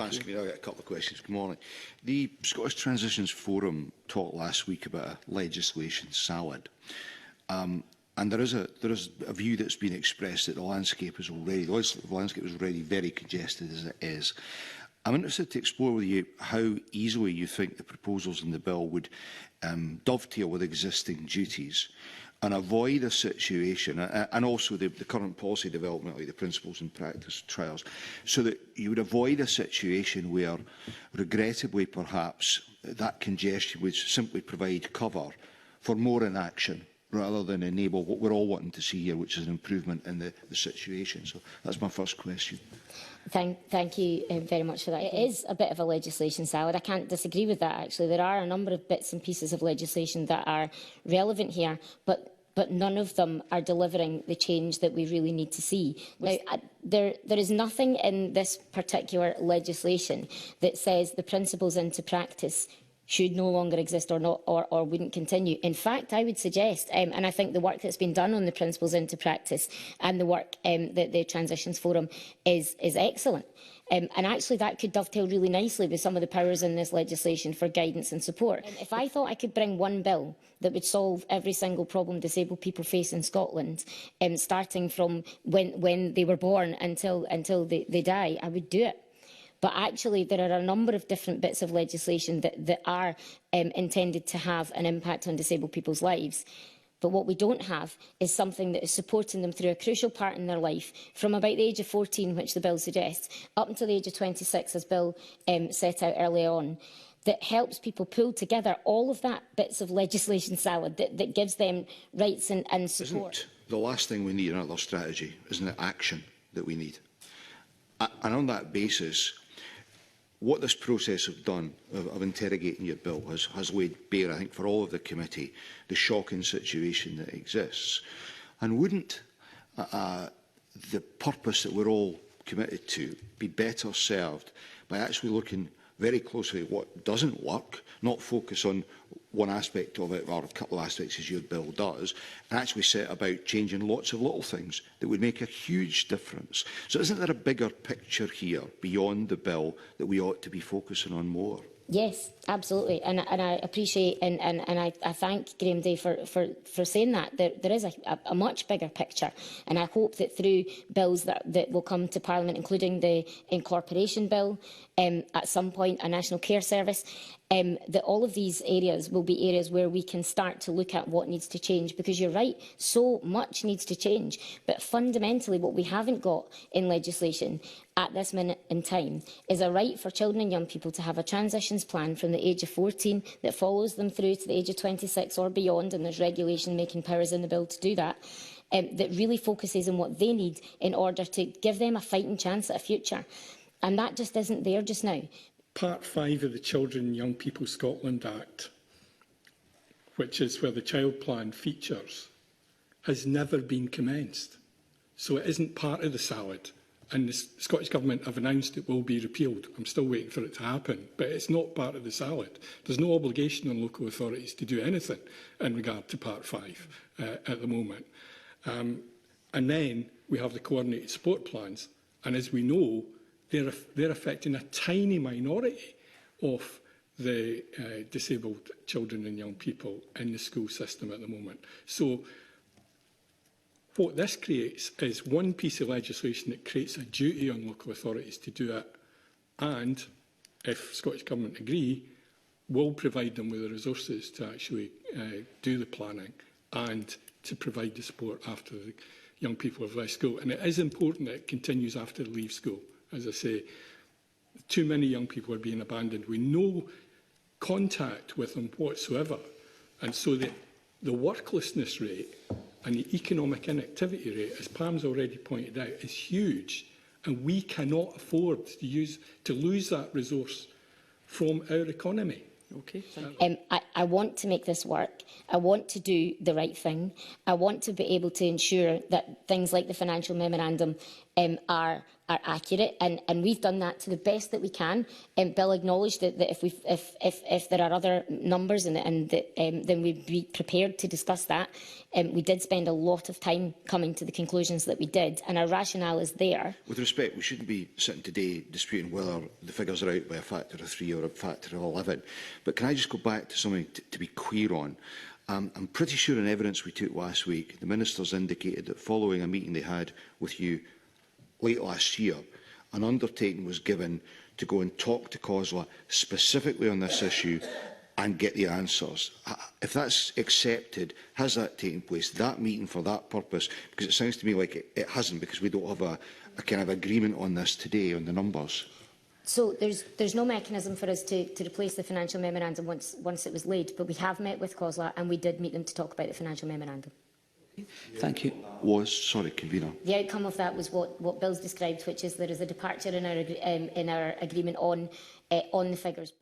Thanks, Commissioner. I've got a couple of questions. Good morning. The Scottish Transitions Forum talked last week about a legislation salad. And there is a view that's been expressed that the landscape is already very congested as it is. I'm interested to explore with you how easily you think the proposals in the bill would dovetail with existing duties and avoid a situation, and also the current policy development, like the principles and practice trials, so that you would avoid a situation where, regrettably perhaps, that congestion would simply provide cover for more inaction rather than enable what we're all wanting to see here, which is an improvement in the situation. So that's my first question. Thank you very much for that. It is a bit of a legislation salad. I can't disagree with that, actually. There are a number of bits and pieces of legislation that are relevant here, but none of them are delivering the change that we really need to see. Now, there is nothing in this particular legislation that says the principles into practice should no longer exist or not, or wouldn't continue. In fact, I would suggest, and I think the work that's been done on the principles into practice and the work that the Transitions Forum is excellent. And actually that could dovetail really nicely with some of the powers in this legislation for guidance and support. If I thought I could bring one bill that would solve every single problem disabled people face in Scotland, starting from when they were born until they die, I would do it. But actually, there are a number of different bits of legislation that are intended to have an impact on disabled people's lives. But what we don't have is something that is supporting them through a crucial part in their life, from about the age of 14, which the bill suggests, up until the age of 26, as Bill set out early on, that helps people pull together all of that bits of legislation salad that gives them rights and support. Isn't the last thing we need in another strategy, isn't it action that we need? And on that basis, what this process have done of interrogating your bill has laid bare, I think, for all of the committee, the shocking situation that exists. And wouldn't the purpose that we're all committed to be better served by actually looking very closely at what doesn't work, not focus on one aspect of it, or a couple of aspects as your bill does, and actually set about changing lots of little things that would make a huge difference. So isn't there a bigger picture here beyond the bill that we ought to be focusing on more? Yes, absolutely, and I appreciate and I thank Graham Day for saying that. There is a much bigger picture, and I hope that through bills that will come to Parliament, including the Incorporation Bill, at some point a National Care Service, that all of these areas will be areas where we can start to look at what needs to change. Because you're right, so much needs to change. But fundamentally, what we haven't got in legislation at this minute in time is a right for children and young people to have a transitions plan from the age of 14 that follows them through to the age of 26 or beyond, and there's regulation making powers in the bill to do that, that really focuses on what they need in order to give them a fighting chance at a future. And that just isn't there just now. Part 5 of the Children and Young People Scotland Act, which is where the child plan features, has never been commenced. So it isn't part of the salad. And the Scottish Government have announced it will be repealed. I'm still waiting for it to happen. But it's not part of the salad. There's no obligation on local authorities to do anything in regard to Part 5 at the moment. And then we have the coordinated support plans. And as we know, they're affecting a tiny minority of the disabled children and young people in the school system at the moment. So what this creates is one piece of legislation that creates a duty on local authorities to do it, and, if Scottish Government agree, will provide them with the resources to actually do the planning and to provide the support after the young people have left school. And it is important that it continues after they leave school. As I say, too many young people are being abandoned with no contact with them whatsoever. And so the worklessness rate and the economic inactivity rate, as Pam's already pointed out, is huge. And we cannot afford to lose that resource from our economy. Okay. I want to make this work. I want to do the right thing. I want to be able to ensure that things like the financial memorandum are accurate, and we've done that to the best that we can. Bill acknowledged that if there are other numbers then we'd be prepared to discuss that. We did spend a lot of time coming to the conclusions that we did, and our rationale is there. With respect, we shouldn't be sitting today disputing whether the figures are out by a factor of 3 or a factor of 11. But can I just go back to something to be clear on? I'm pretty sure in evidence we took last week, the ministers indicated that following a meeting they had with you late last year, an undertaking was given to go and talk to COSLA specifically on this issue and get the answers. If that's accepted, has that taken place, that meeting for that purpose? Because it sounds to me like it hasn't, because we don't have a kind of agreement on this today, on the numbers. So there's no mechanism for us to replace the financial memorandum once it was laid, but we have met with COSLA and we did meet them to talk about the financial memorandum. Thank you. Sorry, convener. The outcome of that was what Bill's described, which is there is a departure in our agreement on the figures.